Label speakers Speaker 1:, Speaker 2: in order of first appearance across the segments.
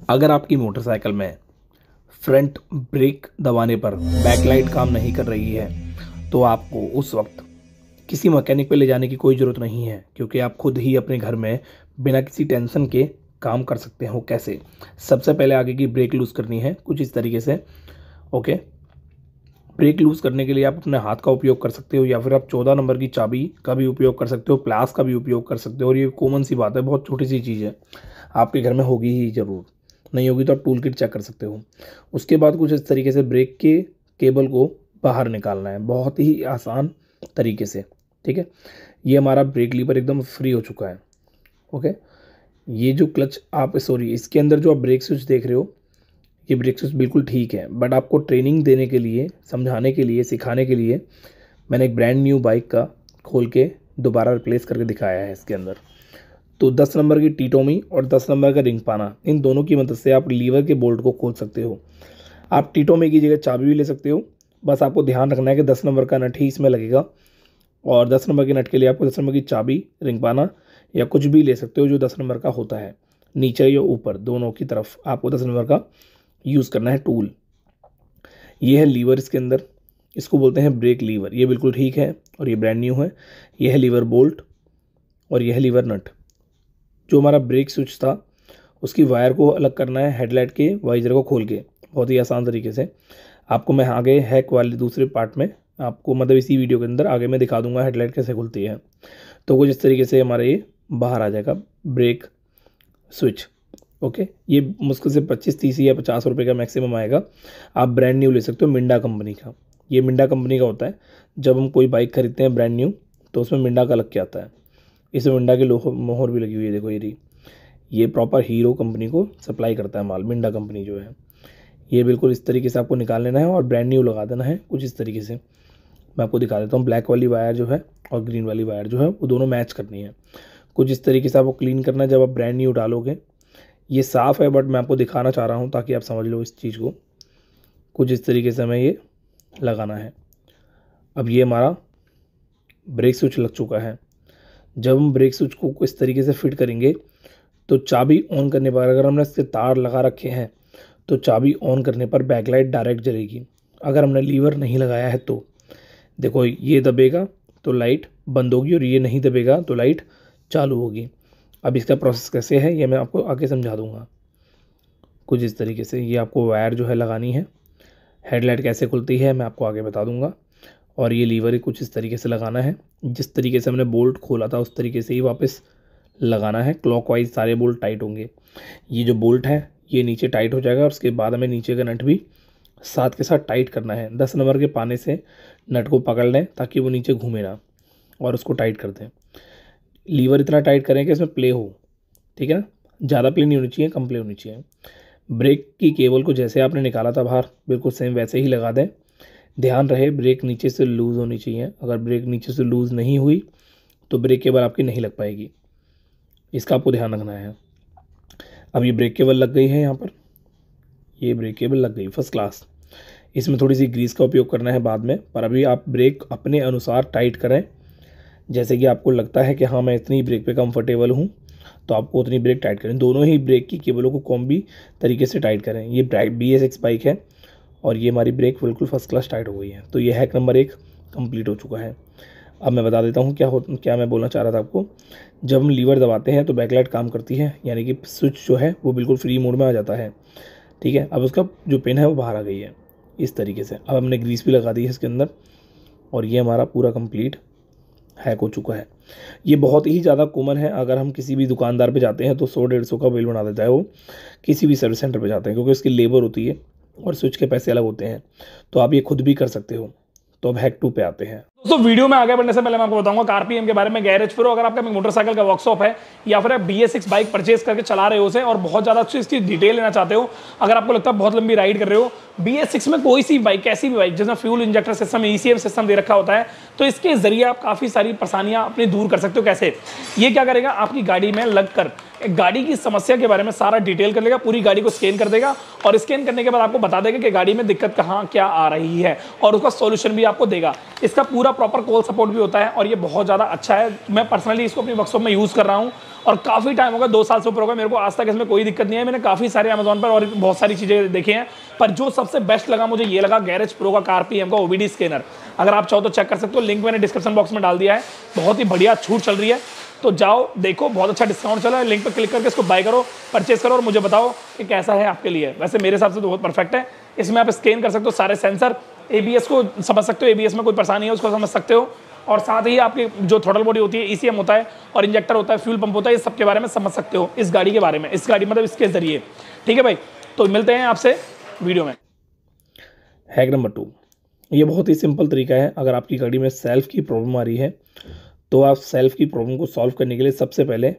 Speaker 1: अगर आपकी मोटरसाइकिल में फ्रंट ब्रेक दबाने पर बैकलाइट काम नहीं कर रही है तो आपको उस वक्त किसी मैकेनिक पे ले जाने की कोई ज़रूरत नहीं है, क्योंकि आप खुद ही अपने घर में बिना किसी टेंशन के काम कर सकते हो। कैसे? सबसे पहले आगे की ब्रेक लूज़ करनी है कुछ इस तरीके से। ओके, ब्रेक लूज़ करने के लिए आप अपने हाथ का उपयोग कर सकते हो, या फिर आप 14 नंबर की चाबी का भी उपयोग कर सकते हो, प्लास का भी उपयोग कर सकते हो। और ये कॉमन सी बात है, बहुत छोटी सी चीज़ है, आपके घर में होगी ही ज़रूर, नहीं होगी तो आप टूल किट चेक कर सकते हो। उसके बाद कुछ इस तरीके से ब्रेक के केबल को बाहर निकालना है, बहुत ही आसान तरीके से। ठीक है, ये हमारा ब्रेक लीवर एकदम फ्री हो चुका है। ओके, ये जो क्लच आप इसके अंदर जो आप ब्रेक स्विच देख रहे हो, ये ब्रेक स्विच बिल्कुल ठीक है, बट आपको ट्रेनिंग देने के लिए, समझाने के लिए, सिखाने के लिए मैंने एक ब्रांड न्यू बाइक का खोल के दोबारा रिप्लेस करके दिखाया है इसके अंदर। तो 10 नंबर की टीटोमी और 10 नंबर का रिंग पाना, इन दोनों की मदद से आप लीवर के बोल्ट को खोल सकते हो। आप टीटोमी की जगह चाबी भी ले सकते हो, बस आपको ध्यान रखना है कि 10 नंबर का नट ही इसमें लगेगा, और 10 नंबर के नट के लिए आपको 10 नंबर की चाबी, रिंग पाना या कुछ भी ले सकते हो जो 10 नंबर का होता है, नीचे या ऊपर दोनों की तरफ आपको 10 नंबर का यूज़ करना है टूल। ये है लीवर इसके अंदर, इसको बोलते हैं ब्रेक लीवर, ये बिल्कुल ठीक है और ये ब्रांड न्यू है। ये है लीवर बोल्ट और ये है लीवर नट। जो हमारा ब्रेक स्विच था उसकी वायर को अलग करना है हेडलाइट के वाइजर को खोल के, बहुत ही आसान तरीके से। आपको मैं आगे हैक वाले दूसरे पार्ट में आपको, मतलब इसी वीडियो के अंदर आगे मैं दिखा दूंगा हेडलाइट कैसे खुलती है। तो कुछ इस तरीके से हमारा ये बाहर आ जाएगा ब्रेक स्विच। ओके, ये मुश्किल से 25-30 या 50 रुपये का मैक्सिमम आएगा। आप ब्रांड न्यू ले सकते हो मिंडा कंपनी का, ये मिंडा कंपनी का होता है। जब हम कोई बाइक खरीदते हैं ब्रांड न्यू तो उसमें मिंडा का लग के आता है, इसमें मिंडा की मोहर भी लगी हुई है, देखो ये प्रॉपर हीरो कंपनी को सप्लाई करता है माल, मिंडा कंपनी जो है। ये बिल्कुल इस तरीके से आपको निकाल लेना है और ब्रांड न्यू लगा देना है कुछ इस तरीके से। मैं आपको दिखा देता हूँ, ब्लैक वाली वायर जो है और ग्रीन वाली वायर जो है वो दोनों मैच करनी है। कुछ इस तरीके से आपको क्लीन करना है जब आप ब्रांड न्यू डालोगे। ये साफ़ है बट मैं आपको दिखाना चाह रहा हूँ ताकि आप समझ लो इस चीज़ को। कुछ इस तरीके से हमें ये लगाना है। अब ये हमारा ब्रेक स्विच लग चुका है। जब हम ब्रेक स्विच को इस तरीके से फिट करेंगे तो चाबी ऑन करने पर, अगर हमने इसके तार लगा रखे हैं तो चाबी ऑन करने पर बैकलाइट डायरेक्ट जलेगी। अगर हमने लीवर नहीं लगाया है तो देखो, ये दबेगा तो लाइट बंद होगी और ये नहीं दबेगा तो लाइट चालू होगी। अब इसका प्रोसेस कैसे है ये मैं आपको आगे समझा दूंगा। कुछ इस तरीके से ये आपको वायर जो है लगानी है, हेडलाइट कैसे खुलती है मैं आपको आगे बता दूंगा। और ये लीवर कुछ इस तरीके से लगाना है, जिस तरीके से हमने बोल्ट खोला था उस तरीके से ही वापस लगाना है। क्लॉकवाइज सारे बोल्ट टाइट होंगे। ये जो बोल्ट है ये नीचे टाइट हो जाएगा और उसके बाद हमें नीचे का नट भी साथ के साथ टाइट करना है। 10 नंबर के पाने से नट को पकड़ लें ताकि वो नीचे घूमे ना, और उसको टाइट कर दें। लीवर इतना टाइट करें कि इसमें प्ले हो, ठीक है ना, ज़्यादा प्ले नहीं होनी चाहिए, कम प्ले होनी चाहिए। ब्रेक की केबल को जैसे आपने निकाला था बाहर बिल्कुल सेम वैसे ही लगा दें। ध्यान रहे ब्रेक नीचे से लूज़ होनी चाहिए, अगर ब्रेक नीचे से लूज़ नहीं हुई तो ब्रेक केबल आपकी नहीं लग पाएगी, इसका आपको ध्यान रखना है। अब ये ब्रेक केबल लग गई है, यहाँ पर ये ब्रेक केबल लग गई फर्स्ट क्लास। इसमें थोड़ी सी ग्रीस का उपयोग करना है बाद में, पर अभी आप ब्रेक अपने अनुसार टाइट करें। जैसे कि आपको लगता है कि हाँ मैं इतनी ब्रेक पे कंफर्टेबल हूँ तो आपको उतनी ब्रेक टाइट करें। दोनों ही ब्रेक की केबलों को कॉम्बी तरीके से टाइट करें। ये BS6 बाइक है और ये हमारी ब्रेक बिल्कुल फर्स्ट क्लास टाइट हो गई है। तो ये हैक नंबर 1 कंप्लीट हो चुका है। अब मैं बता देता हूँ क्या मैं बोलना चाह रहा था आपको। जब हम लीवर दबाते हैं तो बैकलाइट काम करती है, यानी कि स्विच जो है वो बिल्कुल फ्री मोड में आ जाता है। ठीक है, अब उसका जो पिन है वो बाहर आ गई है इस तरीके से। अब हमने ग्रीस भी लगा दी है इसके अंदर और ये हमारा पूरा कंप्लीट हैक हो चुका है। ये बहुत ही ज़्यादा कॉमन है, अगर हम किसी भी दुकानदार पे जाते हैं तो 100-150 का बिल बना देता है वो। किसी भी सर्विस सेंटर पे जाते हैं क्योंकि उसकी लेबर होती है और स्विच के पैसे अलग होते हैं, तो आप ये खुद भी कर सकते हो। तो अब हैक 2 पे आते हैं।
Speaker 2: दोस्तों वीडियो में आगे बढ़ने से पहले मैं आपको बताऊंगा कारपीएम के बारे में। गैरेज प्रो, अगर आपका मोटरसाइकिल का वर्कशॉप है या फिर आप BS6 बाइक परचेज करके चला रहे हो उसे और बहुत ज़्यादा अच्छी इसकी डिटेल लेना चाहते हो, अगर आपको लगता है बहुत लंबी राइड कर रहे हो, BS6 में कोई सी बाइक, कैसी भी बाइक जिसमें fuel injector system, ECM system दे रखा होता है, तो इसके जरिए आप काफ़ी सारी परेशानियां अपनी दूर कर सकते हो। कैसे? ये क्या करेगा, आपकी गाड़ी में लगकर एक गाड़ी की समस्या के बारे में सारा डिटेल कर लेगा, पूरी गाड़ी को स्कैन कर देगा और स्कैन करने के बाद आपको बता देगा कि गाड़ी में दिक्कत कहाँ क्या आ रही है और उसका सॉल्यूशन भी आपको देगा। इसका पूरा प्रॉपर कॉल सपोर्ट भी होता है और ये बहुत ज़्यादा अच्छा है। मैं पर्सनली इसको अपनी वर्कशॉप में यूज़ कर रहा हूँ और काफ़ी टाइम होगा, 2 साल से ऊपर होगा मेरे को, आज तक इसमें कोई दिक्कत नहीं है। मैंने काफ़ी सारे अमेजोन पर और बहुत सारी चीज़ें देखी हैं, पर जो सबसे बेस्ट लगा मुझे ये लगा गैरेज प्रो का कार पीएम का ओबीडी स्कैनर। अगर आप चाहो तो चेक कर सकते हो, लिंक मैंने डिस्क्रिप्शन बॉक्स में डाल दिया है। बहुत ही बढ़िया छूट चल रही है, तो जाओ देखो, बहुत अच्छा डिस्काउंट चला है, लिंक पर क्लिक करके इसको बाय करो, परचेस करो और मुझे बताओ कि कैसा है आपके लिए। वैसे मेरे हिसाब से तो बहुत परफेक्ट है। इसमें आप स्कैन कर सकते हो सारे सेंसर, एबीएस को समझ सकते हो, एबीएस में कोई परेशानी है उसको समझ सकते हो, और साथ ही आपकी जो थ्रोटल बॉडी होती है, ईसीएम होता है और इंजेक्टर होता है, फ्यूल पंप होता है, इस सब के बारे में समझ सकते हो इस गाड़ी के बारे में, इस गाड़ी मतलब इसके जरिए। ठीक है भाई, तो मिलते हैं आपसे वीडियो में।
Speaker 1: हैक नंबर 2, ये बहुत ही सिंपल तरीका है। अगर आपकी गाड़ी में सेल्फ की प्रॉब्लम आ रही है तो आप सेल्फ की प्रॉब्लम को सॉल्व करने के लिए सबसे पहले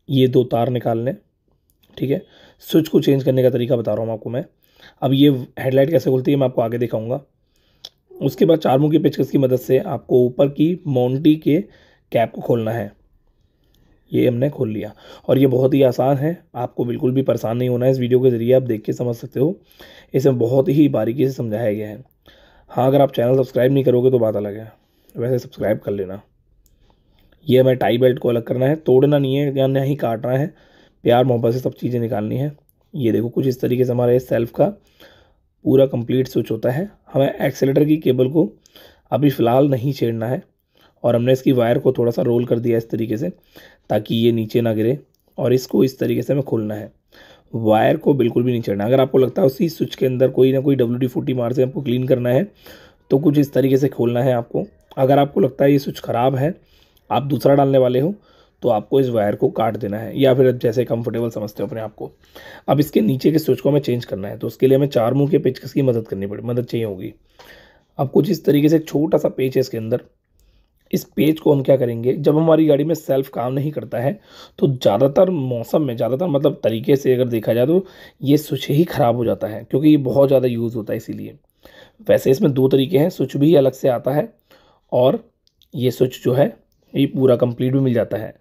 Speaker 1: ये 2 तार निकाल लें। ठीक है, स्विच को चेंज करने का तरीका बता रहा हूँ आपको मैं। अब ये हेडलाइट कैसे खुलती है मैं आपको आगे दिखाऊंगा। उसके बाद 4 मुंह की पेचकस की मदद से आपको ऊपर की मोंटी के कैप को खोलना है। ये हमने खोल लिया और ये बहुत ही आसान है, आपको बिल्कुल भी परेशान नहीं होना है। इस वीडियो के ज़रिए आप देख के समझ सकते हो, इसमें बहुत ही बारीकी से समझाया गया है। हाँ, अगर आप चैनल सब्सक्राइब नहीं करोगे तो बात अलग है, वैसे सब्सक्राइब कर लेना। ये हमें टाई बेल्ट को अलग करना है, तोड़ना नहीं है या नहीं काटना है, प्यार मोहब्बत से सब चीज़ें निकालनी है। ये देखो कुछ इस तरीके से हमारे सेल्फ का पूरा कंप्लीट स्विच होता है। हमें एक्सेलेटर की केबल को अभी फ़िलहाल नहीं छेड़ना है और हमने इसकी वायर को थोड़ा सा रोल कर दिया इस तरीके से ताकि ये नीचे ना गिरे, और इसको इस तरीके से हमें खोलना है। वायर को बिल्कुल भी नहीं छेड़ना। अगर आपको लगता है उसी स्विच के अंदर कोई ना कोई WD-40 मार से आपको क्लीन करना है तो कुछ इस तरीके से खोलना है आपको। अगर आपको लगता है ये स्विच ख़राब है, आप दूसरा डालने वाले हो, तो आपको इस वायर को काट देना है या फिर जैसे कंफर्टेबल समझते हो अपने आप को। अब इसके नीचे के स्विच को हमें चेंज करना है, तो उसके लिए हमें 4 मुंह के पेचकस की मदद चाहिए होगी। अब कुछ इस तरीके से छोटा सा पेच है इसके अंदर। इस पेज को हम क्या करेंगे, जब हमारी गाड़ी में सेल्फ काम नहीं करता है तो ज़्यादातर मौसम में, ज़्यादातर मतलब तरीके से अगर देखा जाए तो ये स्विच ही ख़राब हो जाता है, क्योंकि ये बहुत ज़्यादा यूज़ होता है इसीलिए। वैसे इसमें 2 तरीके हैं, स्विच भी अलग से आता है और ये स्विच जो है ये पूरा कंप्लीट भी मिल जाता है।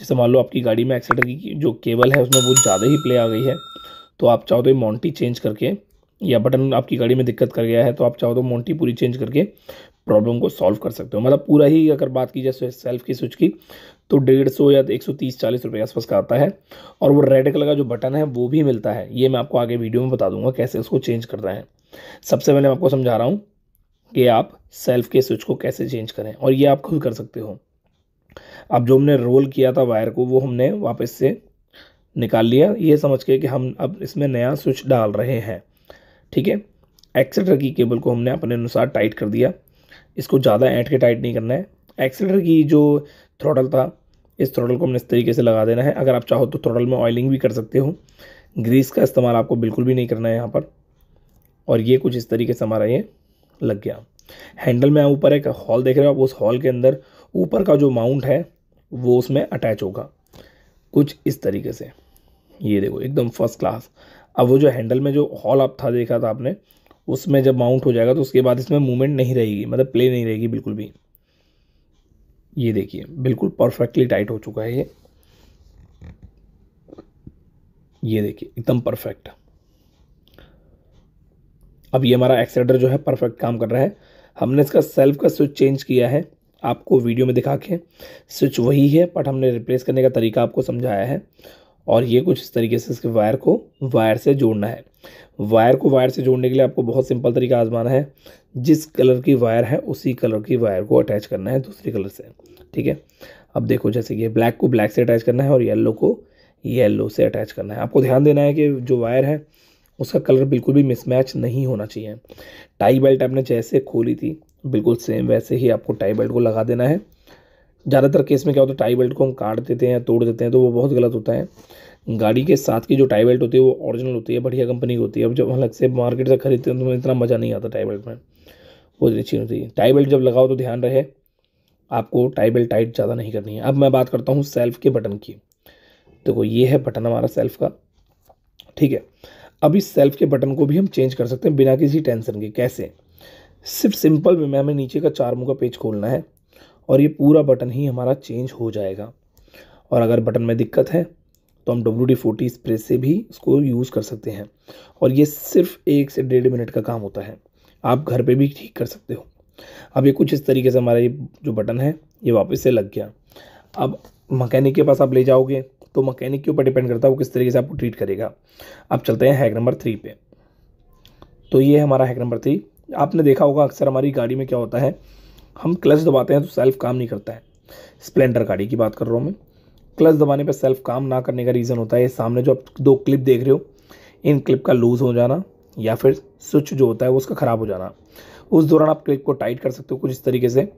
Speaker 1: जैसे मान लो आपकी गाड़ी में एक्सीटर की जो केबल है उसमें बहुत ज़्यादा ही प्ले आ गई है, तो आप चाहो तो ये मोंटी चेंज करके, या बटन आपकी गाड़ी में दिक्कत कर गया है तो आप चाहो तो मोंटी पूरी चेंज करके प्रॉब्लम को सॉल्व कर सकते हो। मतलब पूरा ही अगर बात की जाए सेल्फ की स्विच की तो 150 या 130-140 रुपये के आसपास का आता है। और वो रेड कलर का जो बटन है वो भी मिलता है, ये मैं आपको आगे वीडियो में बता दूंगा कैसे उसको चेंज करना है। सबसे पहले मैं आपको समझा रहा हूँ कि आप सेल्फ के स्विच को कैसे चेंज करें, और ये आप खुद कर सकते हो। अब जो हमने रोल किया था वायर को वो हमने वापस से निकाल लिया, ये समझ के कि हम अब इसमें नया स्विच डाल रहे हैं। ठीक है, एक्सीटर की केबल को हमने अपने अनुसार टाइट कर दिया, इसको ज़्यादा ऐंठ के टाइट नहीं करना है। एक्सीटर की जो थ्रोटल था, इस थ्रोटल को हमने इस तरीके से लगा देना है। अगर आप चाहो तो थ्रोटल में ऑयलिंग भी कर सकते हो, ग्रीस का इस्तेमाल आपको बिल्कुल भी नहीं करना है यहाँ पर। और ये कुछ इस तरीके से हमारा ये लग गया। हैंडल में ऊपर एक हॉल देख रहे हो आप, उस हॉल के अंदर ऊपर का जो माउंट है वो उसमें अटैच होगा कुछ इस तरीके से। ये देखो एकदम फर्स्ट क्लास। अब वो जो हैंडल में जो हॉल आप था देखा था आपने, उसमें जब माउंट हो जाएगा तो उसके बाद इसमें मूवमेंट नहीं रहेगी, मतलब प्ले नहीं रहेगी बिल्कुल भी। ये देखिए बिल्कुल परफेक्टली टाइट हो चुका है ये देखिए एकदम परफेक्ट। अब ये हमारा एक्सीलरेटर जो है परफेक्ट काम कर रहा है। हमने इसका सेल्फ का स्विच चेंज किया है, आपको वीडियो में दिखा के। स्विच वही है बट हमने रिप्लेस करने का तरीका आपको समझाया है। और ये कुछ इस तरीके से इसके वायर को वायर से जोड़ना है। वायर को वायर से जोड़ने के लिए आपको बहुत सिंपल तरीका आजमाना है। जिस कलर की वायर है उसी कलर की वायर को अटैच करना है दूसरे कलर से। ठीक है, अब देखो जैसे कि ब्लैक को ब्लैक से अटैच करना है और येलो को येलो से अटैच करना है। आपको ध्यान देना है कि जो वायर है उसका कलर बिल्कुल भी मिसमैच नहीं होना चाहिए। टाई बेल्ट आपने जैसे खोली थी बिल्कुल सेम वैसे ही आपको टाई बेल्ट को लगा देना है। ज़्यादातर केस में क्या होता है, टाई बेल्ट को हम काट देते हैं या तोड़ देते हैं तो वो बहुत गलत होता है। गाड़ी के साथ की जो टाई बेल्ट होती है वो ओरिजिनल होती है, बढ़िया कंपनी की होती है। अब जब अलग से मार्केट से खरीदते हैं तो इतना मज़ा नहीं आता टाई बेल्ट में, वो अच्छी होती है। टाई बेल्ट जब लगाओ तो ध्यान रहे आपको टाई बेल्ट टाइट ज़्यादा नहीं करनी है। अब मैं बात करता हूँ सेल्फ के बटन की। देखो ये है बटन हमारा सेल्फ का। ठीक है, अब इस सेल्फ के बटन को भी हम चेंज कर सकते हैं बिना किसी टेंशन के। कैसे, सिर्फ सिंपल में हमें नीचे का 4 मुंह का पेज खोलना है और ये पूरा बटन ही हमारा चेंज हो जाएगा। और अगर बटन में दिक्कत है तो हम WD-40 स्प्रे से भी इसको यूज़ कर सकते हैं। और ये सिर्फ 1 से 1.5 मिनट का काम होता है, आप घर पे भी ठीक कर सकते हो। अब ये कुछ इस तरीके से हमारा ये जो बटन है ये वापस से लग गया। अब मैकेनिक के पास आप ले जाओगे तो मैकेनिक के ऊपर डिपेंड करता है वो किस तरीके से आपको ट्रीट करेगा। अब चलते हैं हैक नंबर 3 पे। तो ये है हमारा हैक नंबर 3। आपने देखा होगा अक्सर हमारी गाड़ी में क्या होता है, हम क्लच दबाते हैं तो सेल्फ काम नहीं करता है। स्प्लेंडर गाड़ी की बात कर रहा हूँ मैं। क्लच दबाने पर सेल्फ काम ना करने का रीज़न होता है सामने जो आप 2 क्लिप देख रहे हो, इन क्लिप का लूज़ हो जाना या फिर स्विच जो होता है वो उसका ख़राब हो जाना। उस दौरान आप क्लिप को टाइट कर सकते हो कुछ इस तरीके से।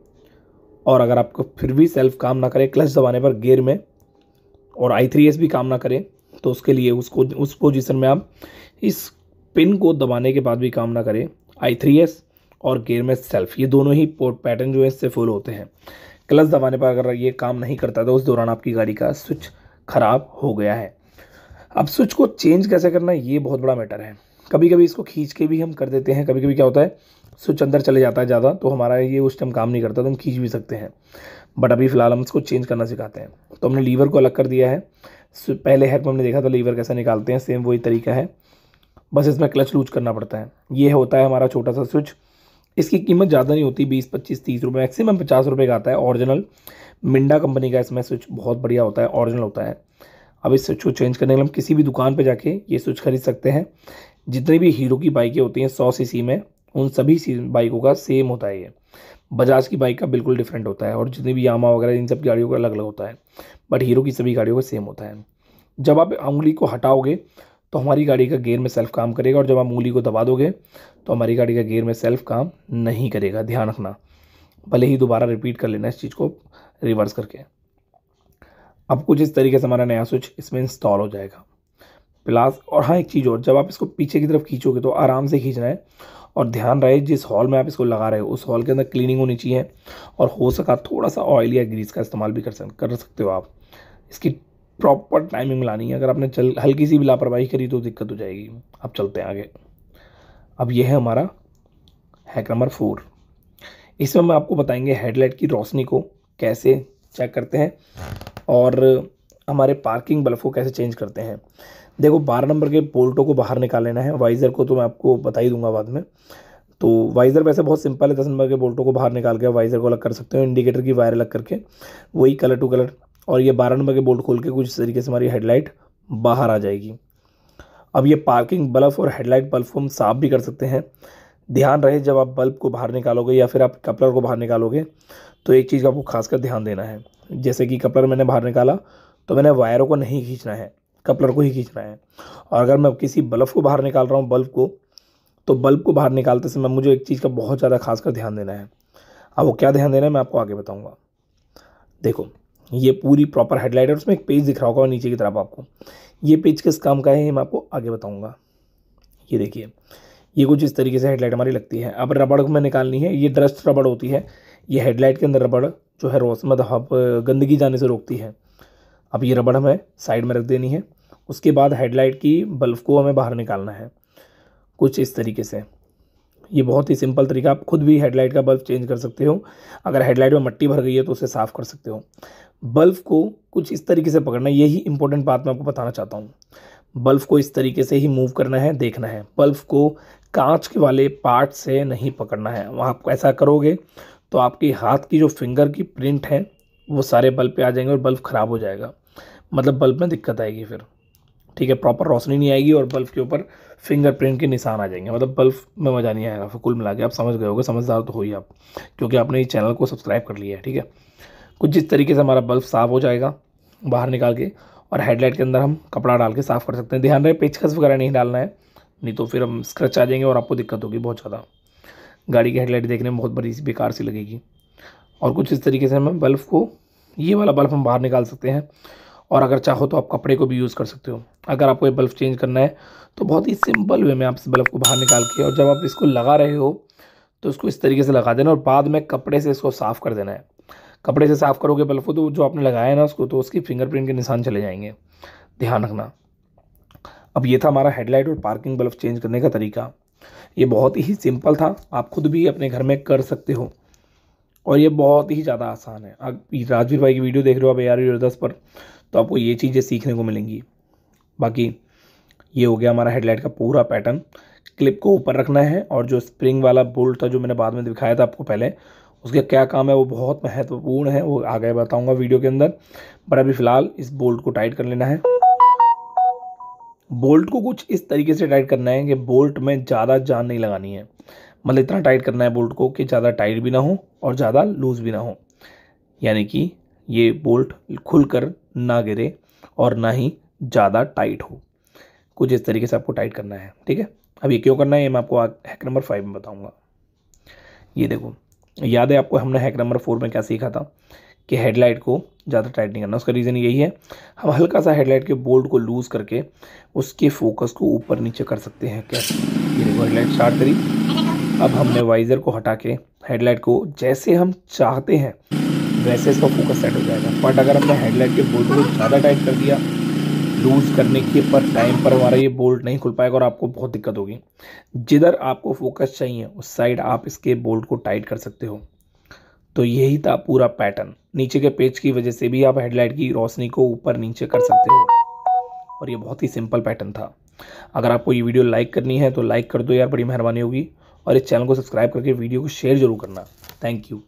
Speaker 1: और अगर आपको फिर भी सेल्फ काम ना करे क्लच दबाने पर गियर में, और I3S भी काम ना करे, तो उसके लिए उस पोजीशन में आप इस पिन को दबाने के बाद भी काम ना करे I3S और गियर में सेल्फ, ये दोनों ही पैटर्न जो है इससे फॉलो होते हैं। क्लच दबाने पर अगर ये काम नहीं करता तो उस दौरान आपकी गाड़ी का स्विच ख़राब हो गया है। अब स्विच को चेंज कैसे करना है ये बहुत बड़ा मैटर है। कभी कभी इसको खींच के भी हम कर देते हैं, कभी कभी क्या होता है स्विच अंदर चले जाता है ज़्यादा, तो हमारा ये उस टाइम काम नहीं करता तो हम खींच भी सकते हैं। बट अभी फ़िलहाल हम इसको चेंज करना सिखाते हैं। तो हमने लीवर को अलग कर दिया है। पहले हैक में हमने देखा था लीवर कैसे निकालते हैं, सेम वही तरीका है, बस इसमें क्लच लूज करना पड़ता है। ये होता है हमारा छोटा सा स्विच। इसकी कीमत ज़्यादा नहीं होती, 20, 25, 30 रुपये, मैक्सिमम 50 रुपये का आता है। ओरिजिनल मिंडा कंपनी का इसमें स्विच बहुत बढ़िया होता है, ओरिजिनल होता है। अब इस स्विच को चेंज करने के लिए हम किसी भी दुकान पे जाके ये स्विच खरीद सकते हैं। जितनी भी हीरो की बाइकें होती हैं 100 सीसी में, उन सभी बाइकों का सेम होता है ये। बजाज की बाइक का बिल्कुल डिफरेंट होता है, और जितनी भी यामा वगैरह इन सब गाड़ियों का अलग अलग होता है, बट हीरो की सभी गाड़ियों का सेम होता है। जब आप उंगली को हटाओगे तो हमारी गाड़ी का गियर में सेल्फ काम करेगा, और जब आप उंगली को दबा दोगे तो हमारी गाड़ी का गियर में सेल्फ काम नहीं करेगा, ध्यान रखना। भले ही दोबारा रिपीट कर लेना इस चीज़ को रिवर्स करके। अब कुछ इस तरीके से हमारा नया स्विच इसमें इंस्टॉल हो जाएगा प्लस। और हाँ एक चीज़ और, जब आप इसको पीछे की तरफ खींचोगे तो आराम से खींचना है, और ध्यान रहे जिस हॉल में आप इसको लगा रहे हो उस हॉल के अंदर क्लीनिंग होनी चाहिए, और हो सका थोड़ा सा ऑयल या ग्रीस का इस्तेमाल भी कर सकते हो आप। इसकी प्रॉपर टाइमिंग लानी है, अगर आपने हल्की सी भी लापरवाही करी तो दिक्कत हो जाएगी। अब चलते हैं आगे। अब यह है हमारा हैक नंबर 4। इसमें हम आपको बताएंगे हेडलाइट की रोशनी को कैसे चेक करते हैं, और हमारे पार्किंग बल्ब को कैसे चेंज करते हैं। देखो 12 नंबर के बोल्टों को बाहर निकाल लेना है, वाइज़र को तो मैं आपको बता ही दूंगा बाद में। तो वाइज़र वैसे बहुत सिंपल है, 10 नंबर के बोल्टों को बाहर निकाल के वाइज़र को अलग कर सकते हो, इंडिकेटर की वायर अलग करके वही कलर टू कलर, और ये 12 नंबर के बोल्ट खोल के कुछ इस तरीके से हमारी हेडलाइट बाहर आ जाएगी। अब ये पार्किंग बल्ब और हेडलाइट बल्ब को हम साफ भी कर सकते हैं। ध्यान रहे जब आप बल्ब को बाहर निकालोगे या फिर आप कपलर को बाहर निकालोगे तो एक चीज़ का आपको खासकर ध्यान देना है। जैसे कि कपलर मैंने बाहर निकाला तो मैंने वायरों को नहीं खींचना है, कपलर को ही खींचना है। और अगर मैं किसी बल्ब को बाहर निकाल रहा हूँ तो बल्ब को बाहर निकालते समय मुझे एक चीज़ का बहुत ज़्यादा खासकर ध्यान देना है। अब वो क्या ध्यान देना है मैं आपको आगे बताऊँगा। देखो ये पूरी प्रॉपर हेडलाइट है, उसमें एक पेज दिख रहा होगा नीचे की तरफ आपको। ये पेज किस काम का है ये मैं आपको आगे बताऊँगा। ये देखिए ये कुछ इस तरीके से हेडलाइट हमारी लगती है। अब रबड़ में निकालनी है, ये डस्ट रबड़ होती है, ये हेडलाइट के अंदर रबड़ जो है मतलब गंदगी जाने से रोकती है। अब ये रबड़ हमें साइड में रख देनी है। उसके बाद हेडलाइट की बल्ब को हमें बाहर निकालना है कुछ इस तरीके से। ये बहुत ही सिंपल तरीका, आप खुद भी हेडलाइट का बल्ब चेंज कर सकते हो। अगर हेडलाइट में मट्टी भर गई है तो उसे साफ़ कर सकते हो। बल्ब को कुछ इस तरीके से पकड़ना है, यही इंपॉर्टेंट बात मैं आपको बताना चाहता हूँ। बल्ब को इस तरीके से ही मूव करना है, देखना है। बल्ब को कांच के वाले पार्ट से नहीं पकड़ना है। वहाँ आप ऐसा करोगे तो आपके हाथ की जो फिंगर की प्रिंट है वो सारे बल्ब पे आ जाएंगे और बल्ब ख़राब हो जाएगा, मतलब बल्ब में दिक्कत आएगी फिर, ठीक है, प्रॉपर रोशनी नहीं आएगी और बल्ब के ऊपर फिंगरप्रिंट के निशान आ जाएंगे, मतलब बल्ब में मज़ा नहीं आएगा। फिर कुल मिला के आप समझ गए होगे, समझदार तो हो ही आप, क्योंकि आपने इस चैनल को सब्सक्राइब कर लिया है, ठीक है। कुछ जिस तरीके से हमारा बल्ब साफ़ हो जाएगा बाहर निकाल के, और हेडलाइट के अंदर हम कपड़ा डाल के साफ़ कर सकते हैं। ध्यान रहे पेचकस वगैरह नहीं डालना है, नहीं तो फिर हम स्क्रैच आ जाएंगे और आपको दिक्कत होगी बहुत ज़्यादा। गाड़ी की हेडलाइट देखने में बहुत बड़ी बेकार सी लगेगी। और कुछ इस तरीके से हम बल्ब को, ये वाला बल्ब हम बाहर निकाल सकते हैं, और अगर चाहो तो आप कपड़े को भी यूज़ कर सकते हो। अगर आपको ये बल्ब चेंज करना है तो बहुत ही सिंपल वे में आप इस बल्ब को बाहर निकाल के, और जब आप इसको लगा रहे हो तो इसको इस तरीके से लगा देना, और बाद में कपड़े से इसको साफ़ कर देना है। कपड़े से साफ़ करोगे बल्ब को तो जो आपने लगाया है ना उसको, तो उसकी फिंगरप्रिंट के निशान चले जाएंगे, ध्यान रखना। अब ये था हमारा हेडलाइट और पार्किंग बल्ब चेंज करने का तरीका। ये बहुत ही सिंपल था, आप खुद भी अपने घर में कर सकते हो, और ये बहुत ही ज़्यादा आसान है। अब राजवीर भाई की वीडियो देख रहे हो आप AR 10 पर, तो तो आपको ये चीज़ें सीखने को मिलेंगी। बाकी ये हो गया हमारा हेडलाइट का पूरा पैटर्न। क्लिप को ऊपर रखना है और जो स्प्रिंग वाला बोल्ट था जो मैंने बाद में दिखाया था आपको पहले, उसका क्या काम है वो बहुत महत्वपूर्ण है, वो आगे बताऊंगा वीडियो के अंदर। पर अभी फ़िलहाल इस बोल्ट को टाइट कर लेना है। बोल्ट को कुछ इस तरीके से टाइट करना है कि बोल्ट में ज़्यादा जान नहीं लगानी है, मतलब इतना टाइट करना है बोल्ट को कि ज़्यादा टाइट भी ना हो और ज़्यादा लूज़ भी ना हो, यानी कि ये बोल्ट खुलकर ना गिरे और ना ही ज़्यादा टाइट हो। कुछ इस तरीके से आपको टाइट करना है, ठीक है। अब ये क्यों करना है ये मैं आपको हैक नंबर 5 में बताऊंगा। ये देखो, याद है आपको हमने हैक नंबर 4 में क्या सीखा था कि हेडलाइट को ज़्यादा टाइट नहीं करना। उसका रीज़न यही है, हम हल्का सा हेडलाइट के बोल्ट को लूज़ करके उसके फोकस को ऊपर नीचे कर सकते हैं। कैसे? ये देखो, हेडलाइट स्टार्ट करी, अब हमने वाइज़र को हटा के हेडलाइट को जैसे हम चाहते हैं वैसे इसका फोकस सेट हो जाएगा। बट अगर हमने हेडलाइट के बोल्ट को ज़्यादा टाइट कर दिया लूज़ करने के पर टाइम पर हमारा ये बोल्ट नहीं खुल पाएगा और आपको बहुत दिक्कत होगी। जिधर आपको फोकस चाहिए उस साइड आप इसके बोल्ट को टाइट कर सकते हो। तो यही था पूरा पैटर्न। नीचे के पेज की वजह से भी आप हेडलाइट की रोशनी को ऊपर नीचे कर सकते हो और ये बहुत ही सिंपल पैटर्न था। अगर आपको ये वीडियो लाइक करनी है तो लाइक कर दो यार, बड़ी मेहरबानी होगी। और इस चैनल को सब्सक्राइब करके वीडियो को शेयर जरूर करना। Thank you.